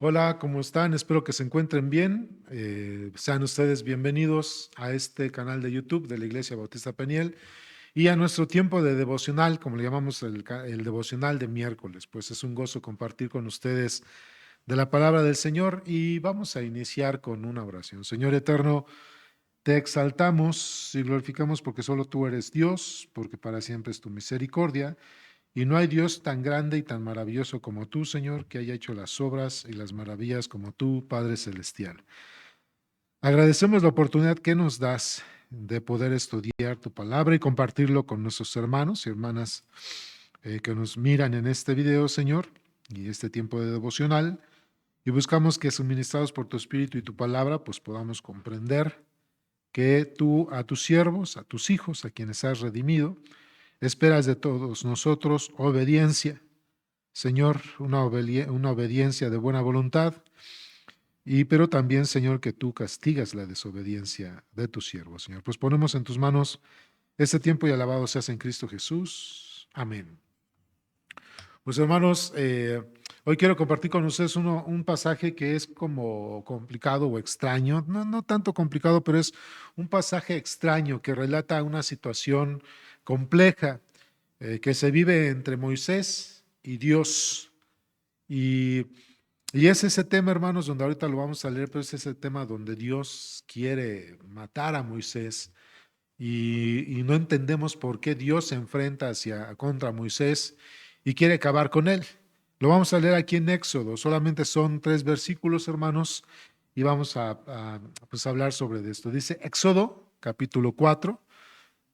Hola, ¿cómo están? Espero que se encuentren bien. Sean ustedes bienvenidos a este canal de YouTube de la Iglesia Bautista Peniel y a nuestro tiempo de devocional, como le llamamos el devocional de miércoles. Pues es un gozo compartir con ustedes de la palabra del Señor y vamos a iniciar con una oración. Señor eterno, te exaltamos y glorificamos porque solo tú eres Dios, porque para siempre es tu misericordia. Y no hay Dios tan grande y tan maravilloso como tú, Señor, que haya hecho las obras y las maravillas como tú, Padre Celestial. Agradecemos la oportunidad que nos das de poder estudiar tu palabra y compartirlo con nuestros hermanos y hermanas que nos miran en este video, Señor, y este tiempo de devocional. Y buscamos que, suministrados por tu Espíritu y tu palabra, pues podamos comprender que tú a tus siervos, a tus hijos, a quienes has redimido, esperas de todos nosotros obediencia. Señor, una obediencia de buena voluntad, pero también, Señor, que tú castigas la desobediencia de tu siervo, Señor. Pues ponemos en tus manos este tiempo y alabado seas en Cristo Jesús. Amén. Pues hermanos, hoy quiero compartir con ustedes un pasaje que es como complicado o extraño, no tanto complicado, pero es un pasaje extraño que relata una situación compleja que se vive entre Moisés y Dios. Y, y es ese tema, hermanos, donde ahorita lo vamos a leer, pero es ese tema donde Dios quiere matar a Moisés y no entendemos por qué Dios se enfrenta contra Moisés y quiere acabar con él. Lo vamos a leer aquí en Éxodo, solamente son 3 versículos, hermanos, y vamos pues, hablar sobre esto. Dice Éxodo, capítulo 4,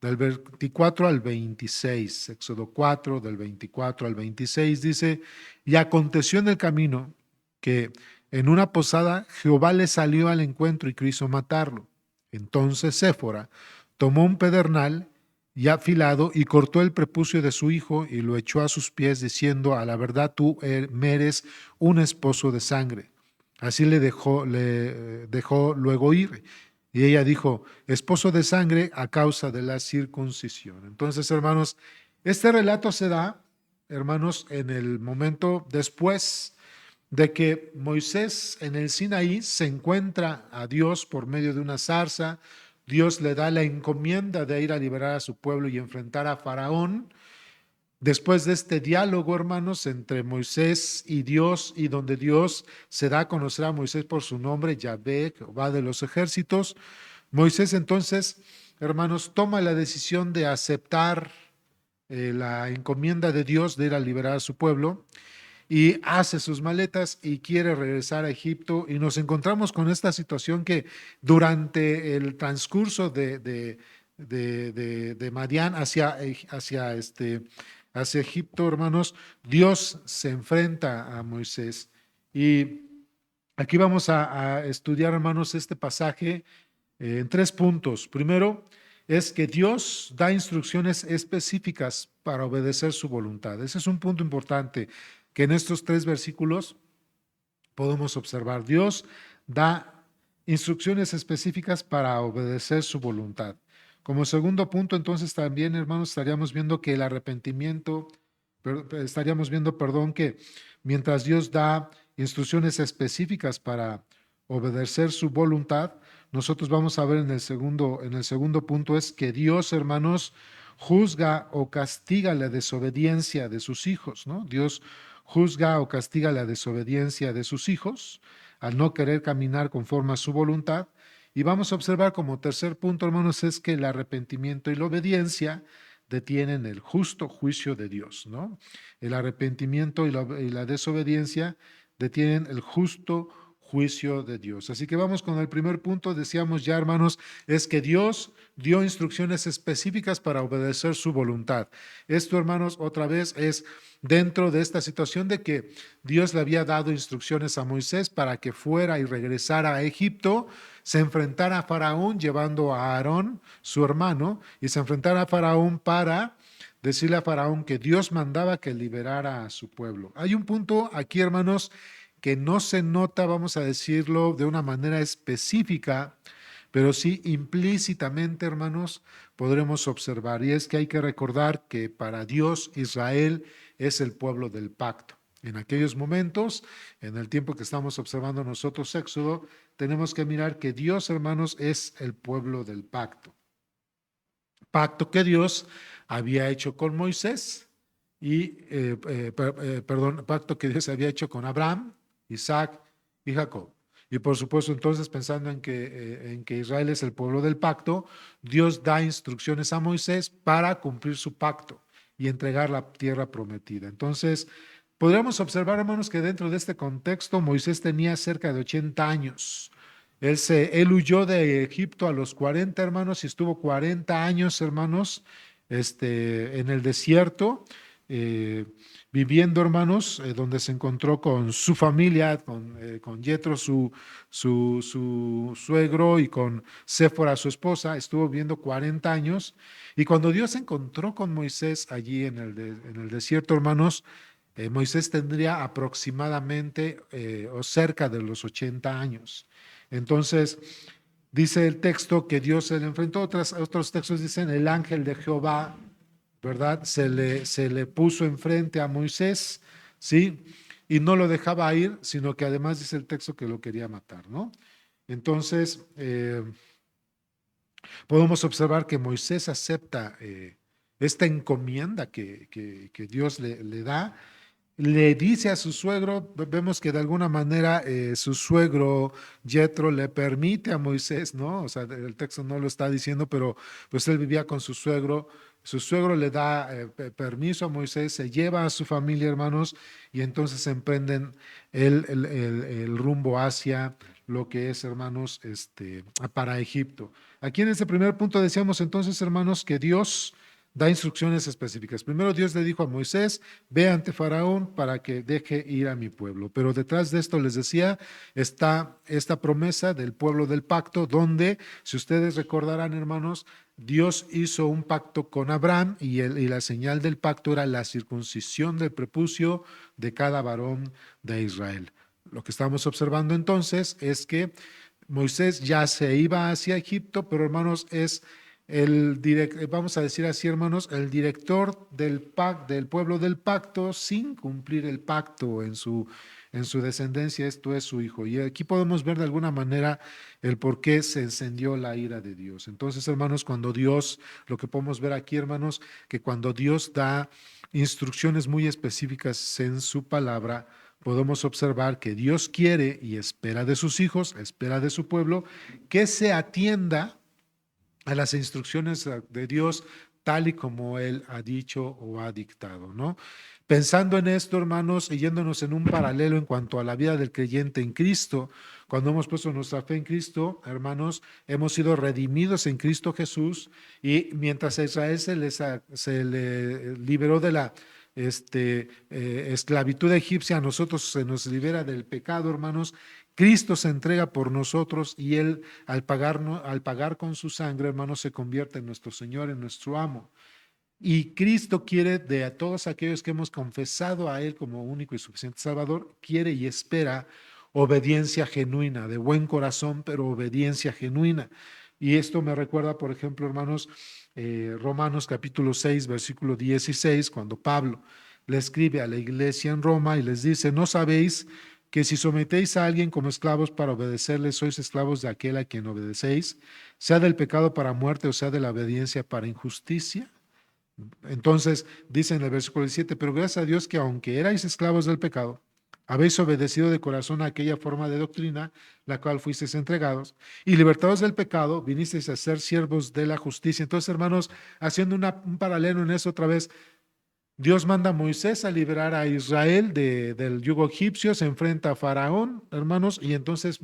del 24 al 26. Éxodo 4, del 24 al 26, dice, y aconteció en el camino que en una posada Jehová le salió al encuentro y quiso matarlo. Entonces Séfora tomó un pedernal y afilado y cortó el prepucio de su hijo y lo echó a sus pies, diciendo, a la verdad tú me eres un esposo de sangre. Así le dejó luego ir. Y ella dijo, esposo de sangre a causa de la circuncisión. Entonces, hermanos, este relato se da, hermanos, en el momento después de que Moisés en el Sinaí se encuentra a Dios por medio de una zarza. Dios le da la encomienda de ir a liberar a su pueblo y enfrentar a Faraón. Después de este diálogo, hermanos, entre Moisés y Dios, y donde Dios se da a conocer a Moisés por su nombre, Yahvé, Jehová de los ejércitos, Moisés entonces, hermanos, toma la decisión de aceptar la encomienda de Dios de ir a liberar a su pueblo y hace sus maletas y quiere regresar a Egipto, y nos encontramos con esta situación que durante el transcurso de Madián hacia Egipto, hermanos, Dios se enfrenta a Moisés. Y aquí vamos a estudiar, hermanos, este pasaje en 3 puntos. Primero, es que Dios da instrucciones específicas para obedecer su voluntad. Ese es un punto importante que en estos 3 versículos podemos observar. Dios da instrucciones específicas para obedecer su voluntad. Como segundo punto, entonces también, hermanos, estaríamos viendo que el arrepentimiento, estaríamos viendo, perdón, que mientras Dios da instrucciones específicas para obedecer su voluntad, nosotros vamos a ver en el segundo punto es que Dios, hermanos, juzga o castiga la desobediencia de sus hijos, ¿no? Dios juzga o castiga la desobediencia de sus hijos al no querer caminar conforme a su voluntad. Y vamos a observar como tercer punto, hermanos, es que el arrepentimiento y la obediencia detienen el justo juicio de Dios, ¿no? El arrepentimiento y la desobediencia detienen el justo juicio de Dios. Así que vamos con el primer punto, decíamos ya, hermanos, es que Dios dio instrucciones específicas para obedecer su voluntad. Esto, hermanos, otra vez es dentro de esta situación de que Dios le había dado instrucciones a Moisés para que fuera y regresara a Egipto, se enfrentara a Faraón llevando a Aarón, su hermano, y se enfrentara a Faraón para decirle a Faraón que Dios mandaba que liberara a su pueblo. Hay un punto aquí, hermanos, que no se nota, vamos a decirlo de una manera específica, pero sí implícitamente, hermanos, podremos observar. Y es que hay que recordar que para Dios Israel es el pueblo del pacto. En aquellos momentos, en el tiempo que estamos observando nosotros Éxodo, tenemos que mirar que Dios, hermanos, es el pueblo del pacto. Pacto que Dios había hecho con Moisés perdón, pacto que Dios había hecho con Abraham, Isaac y Jacob. Y por supuesto, entonces, pensando en que Israel es el pueblo del pacto, Dios da instrucciones a Moisés para cumplir su pacto y entregar la tierra prometida. Entonces, podríamos observar, hermanos, que dentro de este contexto, Moisés tenía cerca de 80 años. Él huyó de Egipto a los 40, hermanos, y estuvo 40 años, hermanos, en el desierto, eh, viviendo, hermanos, donde se encontró con su familia, con Yetro, su suegro, y con Séfora, su esposa. Estuvo viviendo 40 años. Y cuando Dios se encontró con Moisés allí en el desierto, hermanos, Moisés tendría aproximadamente o cerca de los 80 años. Entonces, dice el texto que Dios se le enfrentó. Otros textos dicen el ángel de Jehová, ¿verdad? Se le puso enfrente a Moisés, ¿sí? Y no lo dejaba ir, sino que además dice el texto que lo quería matar, ¿no? Entonces, podemos observar que Moisés acepta esta encomienda que Dios le da. Le dice a su suegro, vemos que de alguna manera su suegro Yetro le permite a Moisés, ¿no? O sea, el texto no lo está diciendo, pero pues él vivía con su suegro le da permiso a Moisés, se lleva a su familia, hermanos, y entonces emprenden el rumbo hacia lo que es, hermanos, para Egipto. Aquí en este primer punto decíamos entonces, hermanos, que Dios da instrucciones específicas. Primero Dios le dijo a Moisés, ve ante Faraón para que deje ir a mi pueblo. Pero detrás de esto, les decía, está esta promesa del pueblo del pacto, donde, si ustedes recordarán, hermanos, Dios hizo un pacto con Abraham y la señal del pacto era la circuncisión del prepucio de cada varón de Israel. Lo que estamos observando entonces es que Moisés ya se iba hacia Egipto, pero hermanos, es vamos a decir así, hermanos, el director del pueblo del pacto, sin cumplir el pacto en su descendencia, esto es su hijo. Y aquí podemos ver de alguna manera el por qué se encendió la ira de Dios. Entonces, hermanos, lo que podemos ver aquí, hermanos, que cuando Dios da instrucciones muy específicas en su palabra, podemos observar que Dios quiere y espera de sus hijos, espera de su pueblo, que se atienda a las instrucciones de Dios tal y como Él ha dicho o ha dictado, ¿no? Pensando en esto, hermanos, y yéndonos en un paralelo en cuanto a la vida del creyente en Cristo, cuando hemos puesto nuestra fe en Cristo, hermanos, hemos sido redimidos en Cristo Jesús, y mientras a Israel se le liberó de la esclavitud egipcia, a nosotros se nos libera del pecado, hermanos. Cristo se entrega por nosotros y Él, al pagar con su sangre, hermanos, se convierte en nuestro Señor, en nuestro amo. Y Cristo quiere de a todos aquellos que hemos confesado a Él como único y suficiente Salvador, quiere y espera obediencia genuina, de buen corazón, pero obediencia genuina. Y esto me recuerda, por ejemplo, hermanos, Romanos capítulo 6, versículo 16, cuando Pablo le escribe a la iglesia en Roma y les dice, ¿no sabéis que si sometéis a alguien como esclavos para obedecerle, sois esclavos de aquel a quien obedecéis, sea del pecado para muerte o sea de la obediencia para injusticia? Entonces dice en el versículo 17, pero gracias a Dios que aunque erais esclavos del pecado, habéis obedecido de corazón a aquella forma de doctrina, la cual fuisteis entregados, y libertados del pecado, vinisteis a ser siervos de la justicia. Entonces, hermanos, haciendo un paralelo en eso otra vez, Dios manda a Moisés a liberar a Israel del yugo egipcio, se enfrenta a Faraón, hermanos, y entonces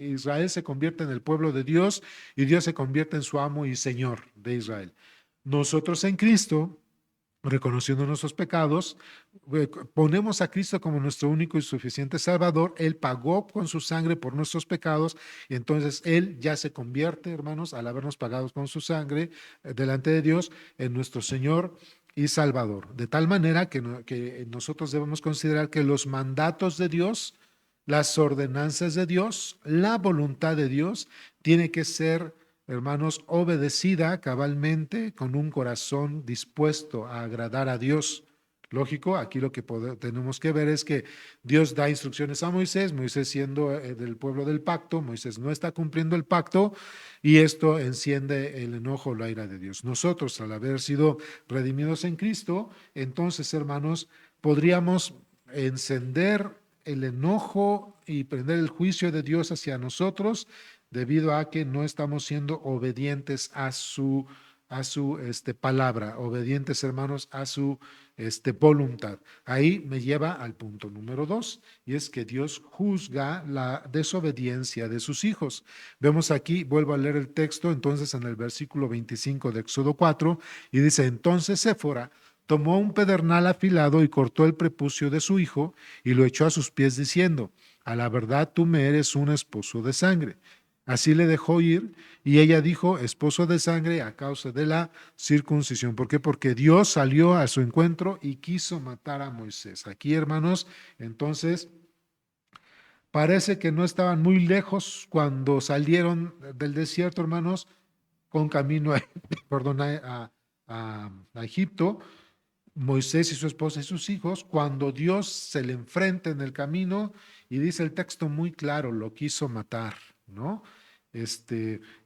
Israel se convierte en el pueblo de Dios y Dios se convierte en su amo y Señor de Israel. Nosotros en Cristo, reconociendo nuestros pecados, ponemos a Cristo como nuestro único y suficiente Salvador. Él pagó con su sangre por nuestros pecados y entonces Él ya se convierte, hermanos, al habernos pagado con su sangre delante de Dios, en nuestro Señor y Salvador. De tal manera que nosotros debemos considerar que los mandatos de Dios, las ordenanzas de Dios, la voluntad de Dios, tiene que ser, hermanos, obedecida cabalmente con un corazón dispuesto a agradar a Dios. Lógico, aquí lo que tenemos que ver es que Dios da instrucciones a Moisés, Moisés siendo del pueblo del pacto, Moisés no está cumpliendo el pacto y esto enciende el enojo, la ira de Dios. Nosotros, al haber sido redimidos en Cristo, entonces, hermanos, podríamos encender el enojo y prender el juicio de Dios hacia nosotros debido a que no estamos siendo obedientes a su palabra, obedientes, hermanos, a su voluntad. Ahí me lleva al punto número 2, y es que Dios juzga la desobediencia de sus hijos. Vemos aquí, vuelvo a leer el texto, entonces en el versículo 25 de Éxodo 4, y dice, entonces Séfora tomó un pedernal afilado y cortó el prepucio de su hijo y lo echó a sus pies diciendo, a la verdad tú me eres un esposo de sangre. Así le dejó ir y ella dijo, esposo de sangre a causa de la circuncisión. ¿Por qué? Porque Dios salió a su encuentro y quiso matar a Moisés. Aquí, hermanos, entonces parece que no estaban muy lejos cuando salieron del desierto, hermanos, con camino a, perdón, a Egipto. Moisés y su esposa y sus hijos, cuando Dios se le enfrenta en el camino y dice el texto muy claro, lo quiso matar, ¿no?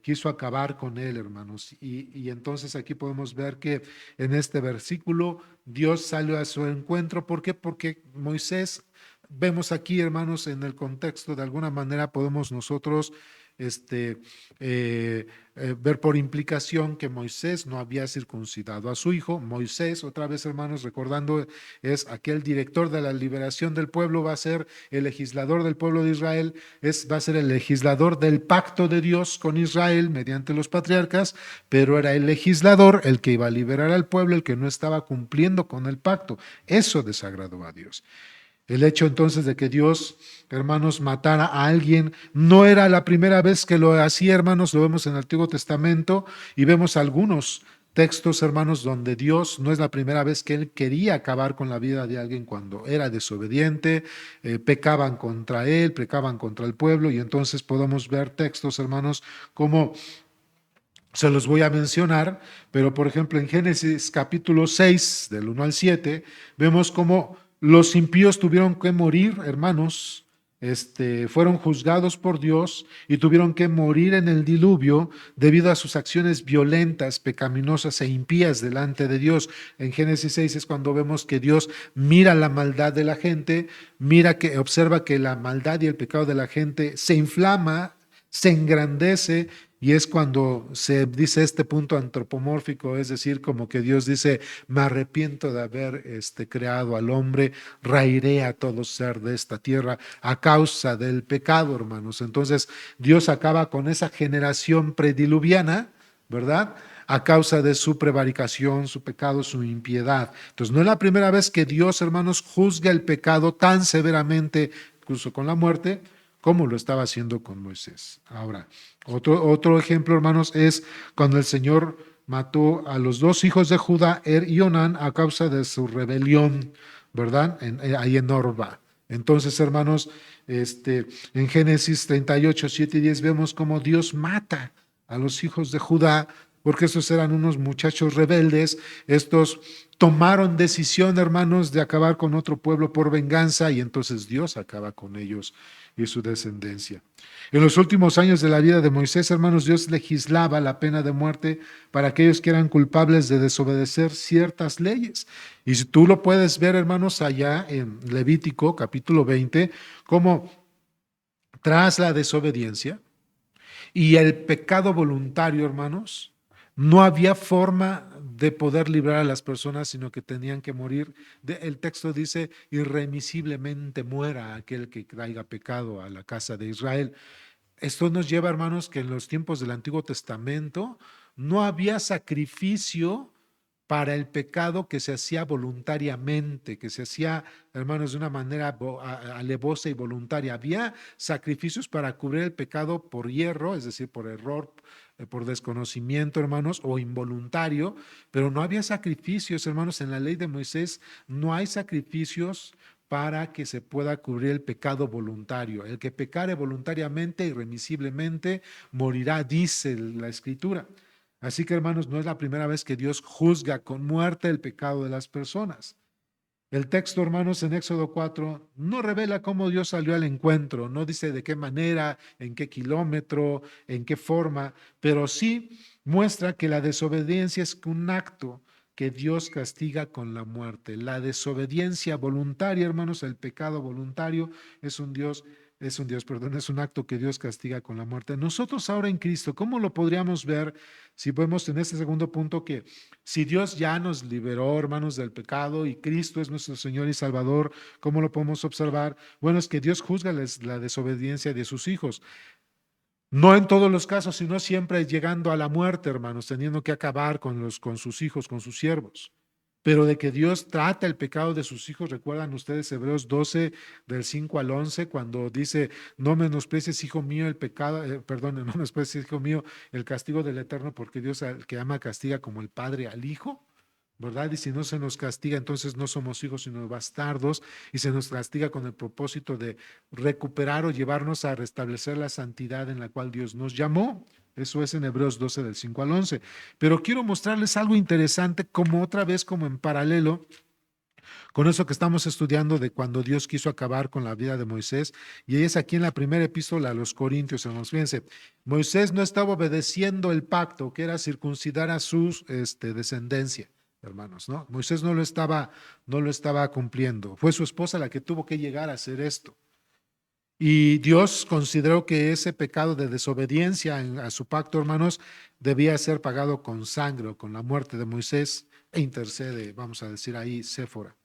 Quiso acabar con él, hermanos. Y entonces aquí podemos ver que en este versículo Dios salió a su encuentro. ¿Por qué? Porque Moisés, vemos aquí, hermanos, en el contexto, de alguna manera podemos nosotros este, ver por implicación que Moisés no había circuncidado a su hijo. Moisés, otra vez, hermanos, recordando, es aquel director de la liberación del pueblo, va a ser el legislador del pueblo de Israel, va a ser el legislador del pacto de Dios con Israel mediante los patriarcas, pero era el legislador el que iba a liberar al pueblo, el que no estaba cumpliendo con el pacto. Eso desagradó a Dios. El hecho entonces de que Dios, hermanos, matara a alguien no era la primera vez que lo hacía, hermanos, lo vemos en el Antiguo Testamento y vemos algunos textos, hermanos, donde Dios no es la primera vez que Él quería acabar con la vida de alguien cuando era desobediente, pecaban contra Él, pecaban contra el pueblo, y entonces podemos ver textos, hermanos, como se los voy a mencionar, pero por ejemplo en Génesis capítulo 6, del 1 al 7, vemos cómo los impíos tuvieron que morir, hermanos, fueron juzgados por Dios y tuvieron que morir en el diluvio debido a sus acciones violentas, pecaminosas e impías delante de Dios. En Génesis 6 es cuando vemos que Dios mira la maldad de la gente, observa que la maldad y el pecado de la gente se inflama, se engrandece, y es cuando se dice este punto antropomórfico, es decir, como que Dios dice, me arrepiento de haber creado al hombre, rairé a todo ser de esta tierra a causa del pecado, hermanos. Entonces Dios acaba con esa generación prediluviana, ¿verdad? A causa de su prevaricación, su pecado, su impiedad. Entonces no es la primera vez que Dios, hermanos, juzga el pecado tan severamente, incluso con la muerte, como lo estaba haciendo con Moisés. Ahora, otro ejemplo, hermanos, es cuando el Señor mató a los dos hijos de Judá, y Onán, a causa de su rebelión, ¿verdad? Ahí en Orba. Entonces, hermanos, en Génesis 38, 7 y 10 vemos cómo Dios mata a los hijos de Judá, porque estos eran unos muchachos rebeldes. Estos tomaron decisión, hermanos, de acabar con otro pueblo por venganza, y entonces Dios acaba con ellos y su descendencia. En los últimos años de la vida de Moisés, hermanos, Dios legislaba la pena de muerte para aquellos que eran culpables de desobedecer ciertas leyes. Y si tú lo puedes ver, hermanos, allá en Levítico capítulo 20, como tras la desobediencia y el pecado voluntario, hermanos, no había forma de poder librar a las personas, sino que tenían que morir. El texto dice, irremisiblemente muera aquel que traiga pecado a la casa de Israel. Esto nos lleva, hermanos, que en los tiempos del Antiguo Testamento no había sacrificio para el pecado que se hacía voluntariamente, que se hacía, hermanos, de una manera alevosa y voluntaria. Había sacrificios para cubrir el pecado por hierro, es decir, por error, por desconocimiento, hermanos, o involuntario, pero no había sacrificios, hermanos. En la ley de Moisés no hay sacrificios para que se pueda cubrir el pecado voluntario. El que pecare voluntariamente, irremisiblemente, morirá, dice la Escritura. Así que, hermanos, no es la primera vez que Dios juzga con muerte el pecado de las personas. El texto, hermanos, en Éxodo 4 no revela cómo Dios salió al encuentro, no dice de qué manera, en qué kilómetro, en qué forma, pero sí muestra que la desobediencia es un acto que Dios castiga con la muerte. La desobediencia voluntaria, hermanos, el pecado voluntario es un acto que Dios castiga con la muerte. Nosotros ahora en Cristo, ¿cómo lo podríamos ver si vemos en este segundo punto que si Dios ya nos liberó, hermanos, del pecado y Cristo es nuestro Señor y Salvador, ¿cómo lo podemos observar? Bueno, es que Dios juzga la desobediencia de sus hijos. No en todos los casos, sino siempre llegando a la muerte, hermanos, teniendo que acabar con sus hijos, con sus siervos. Pero de que Dios trata el pecado de sus hijos, recuerdan ustedes Hebreos 12, del 5 al 11, cuando dice, no menosprecies, hijo mío, el pecado, perdón, no menosprecies, hijo mío, el castigo del Eterno, porque Dios al que ama castiga como el Padre al Hijo. ¿Verdad? Y si no se nos castiga, entonces no somos hijos, sino bastardos, y se nos castiga con el propósito de recuperar o llevarnos a restablecer la santidad en la cual Dios nos llamó. Eso es en Hebreos 12 del 5 al 11. Pero quiero mostrarles algo interesante, como otra vez, como en paralelo con eso que estamos estudiando de cuando Dios quiso acabar con la vida de Moisés. Y es aquí en la primera epístola a los Corintios, hermanos. Fíjense, Moisés no estaba obedeciendo el pacto, que era circuncidar a su descendencia, hermanos, ¿no? Moisés no lo estaba cumpliendo. Fue su esposa la que tuvo que llegar a hacer esto. Y Dios consideró que ese pecado de desobediencia a su pacto, hermanos, debía ser pagado con sangre o con la muerte de Moisés, e intercede, vamos a decir ahí, Séfora.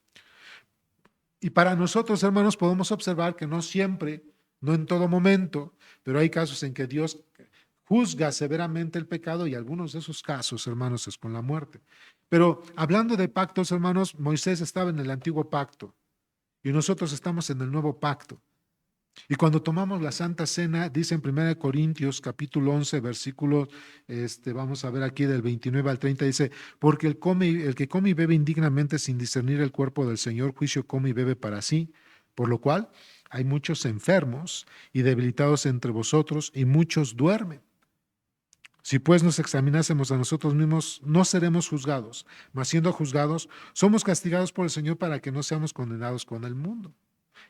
Y para nosotros, hermanos, podemos observar que no siempre, no en todo momento, pero hay casos en que Dios juzga severamente el pecado y algunos de esos casos, hermanos, es con la muerte. Pero hablando de pactos, hermanos, Moisés estaba en el antiguo pacto y nosotros estamos en el nuevo pacto. Y cuando tomamos la Santa Cena, dice en 1 Corintios capítulo 11, versículo, vamos a ver aquí del 29 al 30, dice, porque el que come y bebe indignamente sin discernir el cuerpo del Señor, juicio come y bebe para sí, por lo cual hay muchos enfermos y debilitados entre vosotros y muchos duermen. Si pues nos examinásemos a nosotros mismos, no seremos juzgados, mas siendo juzgados, somos castigados por el Señor para que no seamos condenados con el mundo.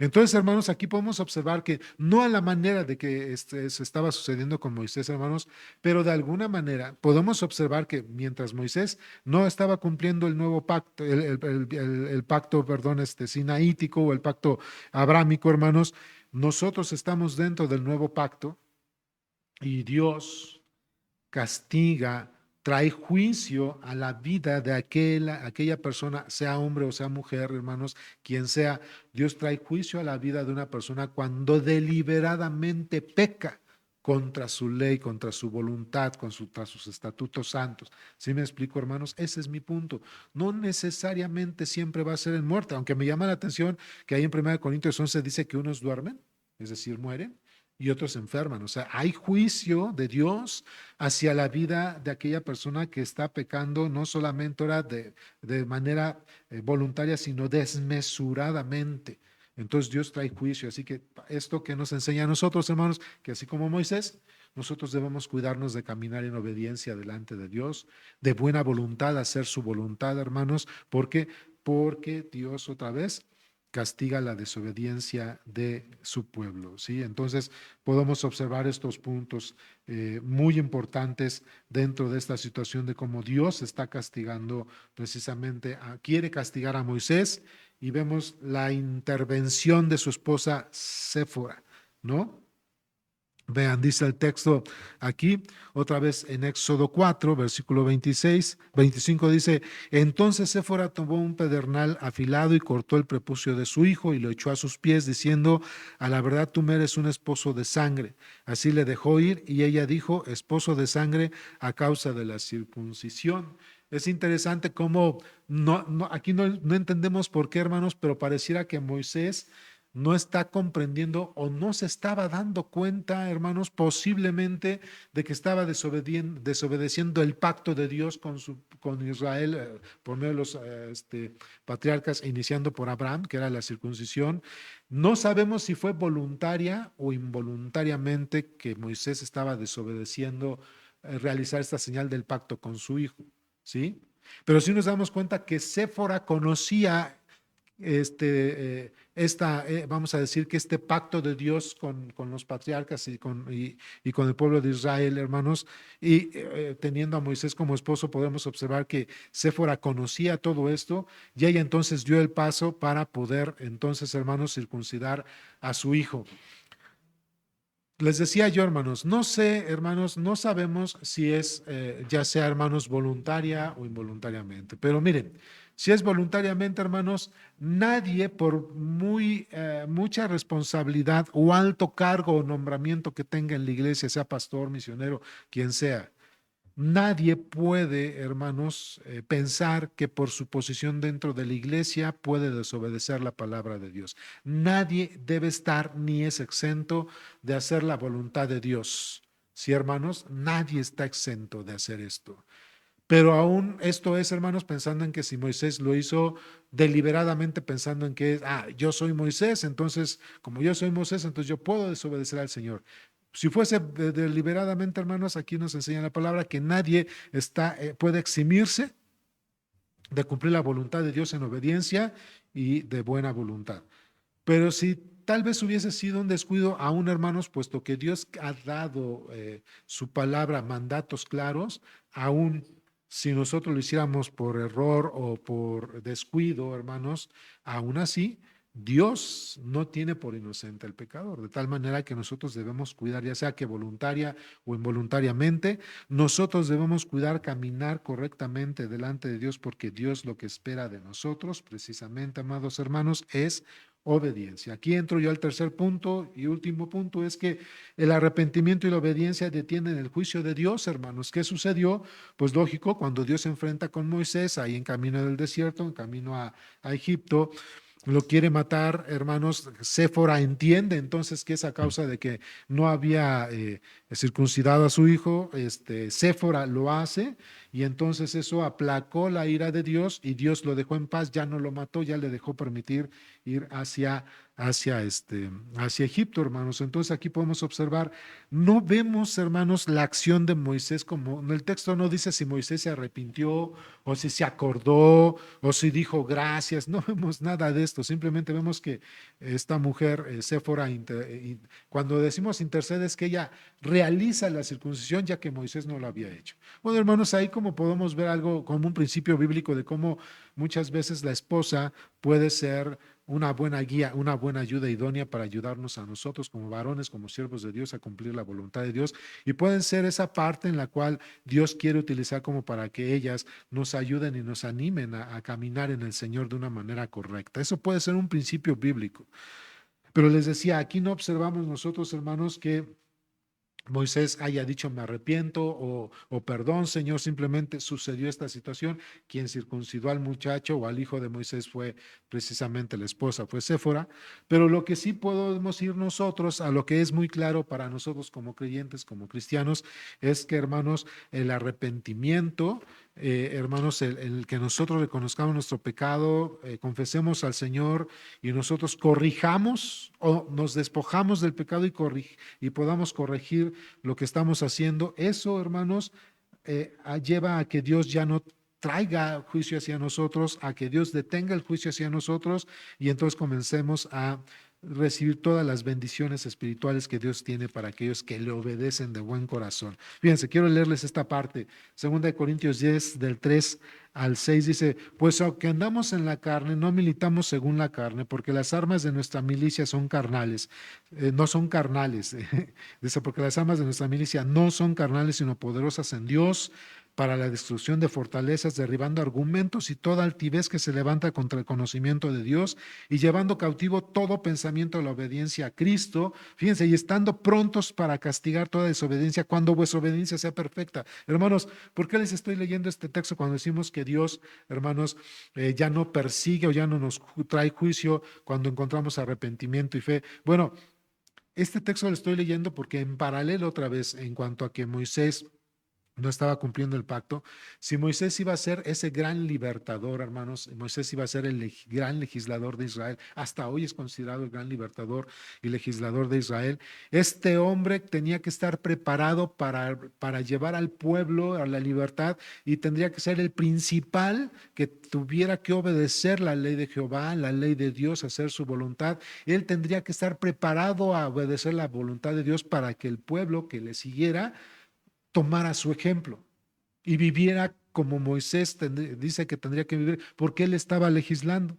Entonces, hermanos, aquí podemos observar que no a la manera de que se estaba sucediendo con Moisés, hermanos, pero de alguna manera podemos observar que mientras Moisés no estaba cumpliendo el nuevo pacto, el pacto, perdón, sinaítico o el pacto abrámico, hermanos, nosotros estamos dentro del nuevo pacto y Dios castiga, trae juicio a la vida de aquella persona, sea hombre o sea mujer, hermanos, quien sea. Dios trae juicio a la vida de una persona cuando deliberadamente peca contra su ley, contra su voluntad, contra sus estatutos santos. ¿Sí me explico, hermanos? Ese es mi punto. No necesariamente siempre va a ser en muerte, aunque me llama la atención que ahí en 1 Corintios 11 dice que unos duermen, es decir, mueren, y otros se enferman. O sea, hay juicio de Dios hacia la vida de aquella persona que está pecando, no solamente ahora de manera voluntaria, sino desmesuradamente. Entonces Dios trae juicio. Así que esto que nos enseña a nosotros, hermanos, que así como Moisés, nosotros debemos cuidarnos de caminar en obediencia delante de Dios, de buena voluntad, hacer su voluntad, hermanos. ¿Por qué? Porque Dios otra vez castiga la desobediencia de su pueblo, ¿sí? Entonces podemos observar estos puntos muy importantes dentro de esta situación de cómo Dios está castigando precisamente, quiere castigar a Moisés y vemos la intervención de su esposa Séfora, ¿no? Vean, dice el texto aquí, otra vez en Éxodo 4, versículo 25 dice, entonces Séfora tomó un pedernal afilado y cortó el prepucio de su hijo y lo echó a sus pies, diciendo, a la verdad tú me eres un esposo de sangre. Así le dejó ir y ella dijo, esposo de sangre a causa de la circuncisión. Es interesante cómo aquí no entendemos por qué, hermanos, pero pareciera que Moisés no está comprendiendo o no se estaba dando cuenta, hermanos, posiblemente de que estaba desobedeciendo el pacto de Dios con Israel por medio de los patriarcas, iniciando por Abraham, que era la circuncisión. No sabemos si fue voluntaria o involuntariamente que Moisés estaba desobedeciendo realizar esta señal del pacto con su hijo, ¿sí? Pero sí nos damos cuenta que Séfora conocía vamos a decir que este pacto de Dios con los patriarcas y con el pueblo de Israel, hermanos, y teniendo a Moisés como esposo, podemos observar que Séfora conocía todo esto y ella entonces dio el paso para poder entonces, hermanos, circuncidar a su hijo. Les decía yo, hermanos, no sé, hermanos, no sabemos si es, ya sea, hermanos, voluntaria o involuntariamente, pero miren, si es voluntariamente, hermanos, nadie por mucha responsabilidad o alto cargo o nombramiento que tenga en la iglesia, sea pastor, misionero, quien sea, nadie puede, hermanos, pensar que por su posición dentro de la iglesia puede desobedecer la palabra de Dios. Nadie debe estar ni es exento de hacer la voluntad de Dios. Sí, hermanos, nadie está exento de hacer esto. Pero aún esto es, hermanos, pensando en que si Moisés lo hizo deliberadamente pensando en que, yo soy Moisés, entonces, como yo soy Moisés, entonces yo puedo desobedecer al Señor. Si fuese deliberadamente, hermanos, aquí nos enseña la palabra que nadie puede eximirse de cumplir la voluntad de Dios en obediencia y de buena voluntad. Pero si tal vez hubiese sido un descuido aún, hermanos, puesto que Dios ha dado su palabra, mandatos claros, aún si nosotros lo hiciéramos por error o por descuido, hermanos, aún así, Dios no tiene por inocente al pecador, de tal manera que nosotros debemos cuidar, ya sea que voluntaria o involuntariamente, nosotros debemos cuidar, caminar correctamente delante de Dios, porque Dios lo que espera de nosotros, precisamente, amados hermanos, es obediencia. Aquí entro yo al tercer punto y último punto, es que el arrepentimiento y la obediencia detienen el juicio de Dios, hermanos. ¿Qué sucedió? Pues lógico, cuando Dios se enfrenta con Moisés, ahí en camino del desierto, en camino a Egipto, lo quiere matar, hermanos. Séfora entiende entonces que es a causa de que no había circuncidado a su hijo, Séfora lo hace y entonces eso aplacó la ira de Dios y Dios lo dejó en paz, ya no lo mató, ya le dejó permitir ir hacia Egipto, hermanos. Entonces aquí podemos observar, no vemos, hermanos, la acción de Moisés como, en el texto no dice si Moisés se arrepintió o si se acordó o si dijo gracias, no vemos nada de esto, simplemente vemos que esta mujer, Séfora, cuando decimos intercede es que ella realiza la circuncisión ya que Moisés no lo había hecho. Bueno, hermanos, ahí como podemos ver algo como un principio bíblico de cómo muchas veces la esposa puede ser una buena guía, una buena ayuda idónea para ayudarnos a nosotros como varones, como siervos de Dios, a cumplir la voluntad de Dios. Y pueden ser esa parte en la cual Dios quiere utilizar como para que ellas nos ayuden y nos animen a caminar en el Señor de una manera correcta. Eso puede ser un principio bíblico. Pero les decía, aquí no observamos nosotros, hermanos, que Moisés haya dicho me arrepiento o perdón, Señor, simplemente sucedió esta situación. Quien circuncidó al muchacho o al hijo de Moisés fue precisamente la esposa, fue Séfora. Pero lo que sí podemos ir nosotros a lo que es muy claro para nosotros como creyentes, como cristianos, es que, hermanos, el arrepentimiento, hermanos, el que nosotros reconozcamos nuestro pecado, confesemos al Señor y nosotros corrijamos o nos despojamos del pecado y podamos corregir lo que estamos haciendo, eso, hermanos, lleva a que Dios ya no traiga juicio hacia nosotros, a que Dios detenga el juicio hacia nosotros y entonces comencemos a recibir todas las bendiciones espirituales que Dios tiene para aquellos que le obedecen de buen corazón. Fíjense, quiero leerles esta parte, 2 Corintios 10, del 3 al 6 dice, pues aunque andamos en la carne, no militamos según la carne, porque las armas de nuestra milicia son carnales, no son carnales, dice, porque las armas de nuestra milicia no son carnales, sino poderosas en Dios para la destrucción de fortalezas, derribando argumentos y toda altivez que se levanta contra el conocimiento de Dios y llevando cautivo todo pensamiento a la obediencia a Cristo. Fíjense, y estando prontos para castigar toda desobediencia cuando vuestra obediencia sea perfecta. Hermanos, ¿por qué les estoy leyendo este texto cuando decimos que Dios, hermanos, ya no persigue o ya no nos trae juicio cuando encontramos arrepentimiento y fe? Bueno, este texto lo estoy leyendo porque en paralelo otra vez, en cuanto a que Moisés no estaba cumpliendo el pacto. Si Moisés iba a ser ese gran libertador, hermanos, Moisés iba a ser el gran legislador de Israel, hasta hoy es considerado el gran libertador y legislador de Israel, este hombre tenía que estar preparado para llevar al pueblo a la libertad y tendría que ser el principal que tuviera que obedecer la ley de Jehová, la ley de Dios, hacer su voluntad. Él tendría que estar preparado a obedecer la voluntad de Dios para que el pueblo que le siguiera tomara su ejemplo y viviera como Moisés dice que tendría que vivir, porque él estaba legislando.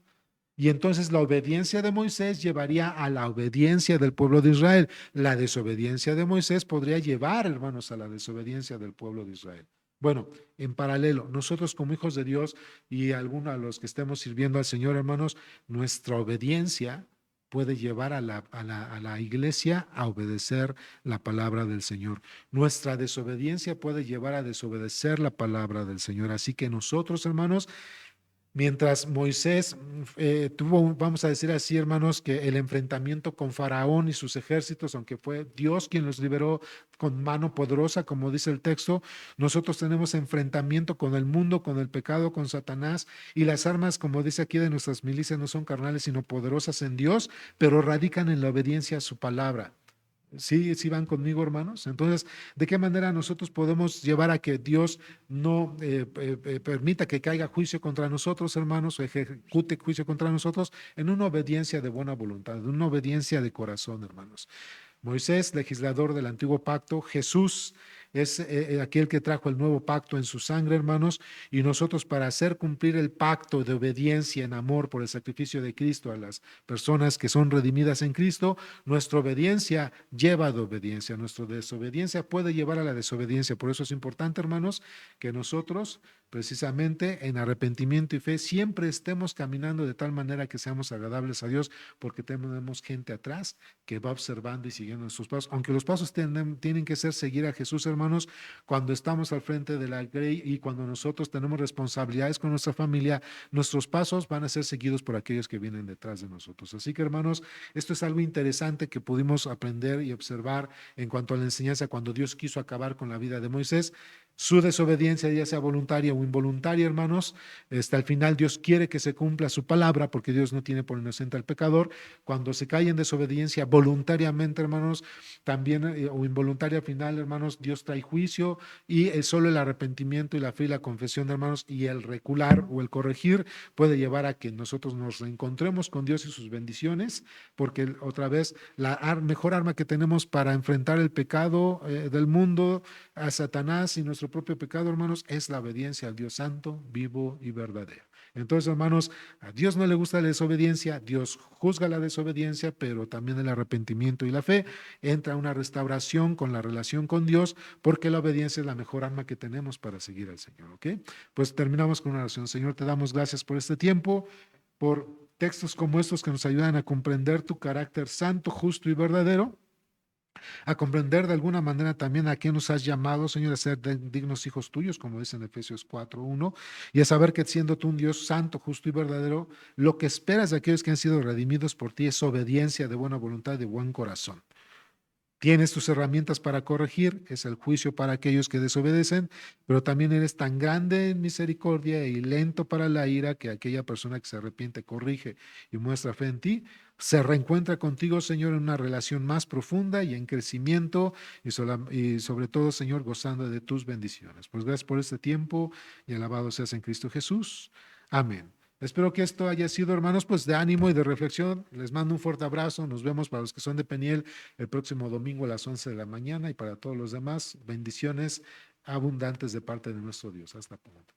Y entonces la obediencia de Moisés llevaría a la obediencia del pueblo de Israel. La desobediencia de Moisés podría llevar, hermanos, a la desobediencia del pueblo de Israel. Bueno, en paralelo, nosotros como hijos de Dios y algunos de los que estemos sirviendo al Señor, hermanos, nuestra obediencia puede llevar a la iglesia a obedecer la palabra del Señor. Nuestra desobediencia puede llevar a desobedecer la palabra del Señor. Así que nosotros, hermanos, mientras Moisés tuvo, vamos a decir así, hermanos, que el enfrentamiento con Faraón y sus ejércitos, aunque fue Dios quien los liberó con mano poderosa, como dice el texto, nosotros tenemos enfrentamiento con el mundo, con el pecado, con Satanás, y las armas, como dice aquí, de nuestras milicias no son carnales, sino poderosas en Dios, pero radican en la obediencia a su palabra. Sí, sí van conmigo, hermanos. Entonces, ¿de qué manera nosotros podemos llevar a que Dios no permita que caiga juicio contra nosotros, hermanos, o ejecute juicio contra nosotros en una obediencia de buena voluntad, en una obediencia de corazón, hermanos? Moisés, legislador del antiguo pacto, Jesús es aquel que trajo el nuevo pacto en su sangre, hermanos, y nosotros para hacer cumplir el pacto de obediencia en amor por el sacrificio de Cristo a las personas que son redimidas en Cristo, nuestra obediencia lleva de obediencia, nuestra desobediencia puede llevar a la desobediencia. Por eso es importante, hermanos, que nosotros precisamente en arrepentimiento y fe siempre estemos caminando de tal manera que seamos agradables a Dios, porque tenemos gente atrás que va observando y siguiendo nuestros pasos. Aunque los pasos tienen que ser seguir a Jesús, hermanos, cuando estamos al frente de la ley y cuando nosotros tenemos responsabilidades con nuestra familia, nuestros pasos van a ser seguidos por aquellos que vienen detrás de nosotros. Así que, hermanos, esto es algo interesante que pudimos aprender y observar en cuanto a la enseñanza cuando Dios quiso acabar con la vida de Moisés. Su desobediencia, ya sea voluntaria o involuntaria, hermanos, hasta el final Dios quiere que se cumpla su palabra, porque Dios no tiene por inocente al pecador. Cuando se cae en desobediencia voluntariamente, hermanos, también o involuntaria al final, hermanos, Dios trae juicio y solo el arrepentimiento y la fe y la confesión, hermanos, y el recular o el corregir puede llevar a que nosotros nos reencontremos con Dios y sus bendiciones, porque otra vez la mejor arma que tenemos para enfrentar el pecado del mundo, a Satanás y nuestro propio pecado, hermanos, es la obediencia al Dios santo, vivo y verdadero. Entonces, hermanos, a Dios no le gusta la desobediencia, Dios juzga la desobediencia, pero también el arrepentimiento y la fe entra una restauración con la relación con Dios, porque la obediencia es la mejor arma que tenemos para seguir al Señor, ¿ok? Pues terminamos con una oración. Señor, te damos gracias por este tiempo, por textos como estos que nos ayudan a comprender tu carácter santo, justo y verdadero, a comprender de alguna manera también a qué nos has llamado, Señor, a ser dignos hijos tuyos, como dice en Efesios 4:1, y a saber que siendo tú un Dios santo, justo y verdadero, lo que esperas de aquellos que han sido redimidos por ti es obediencia de buena voluntad y de buen corazón. Tienes tus herramientas para corregir, es el juicio para aquellos que desobedecen, pero también eres tan grande en misericordia y lento para la ira que aquella persona que se arrepiente, corrige y muestra fe en ti, se reencuentra contigo, Señor, en una relación más profunda y en crecimiento y sobre todo, Señor, gozando de tus bendiciones. Pues gracias por este tiempo y alabado seas en Cristo Jesús. Amén. Espero que esto haya sido, hermanos, pues de ánimo y de reflexión. Les mando un fuerte abrazo. Nos vemos para los que son de Peniel el próximo domingo a las 11 de la mañana y para todos los demás, bendiciones abundantes de parte de nuestro Dios. Hasta pronto.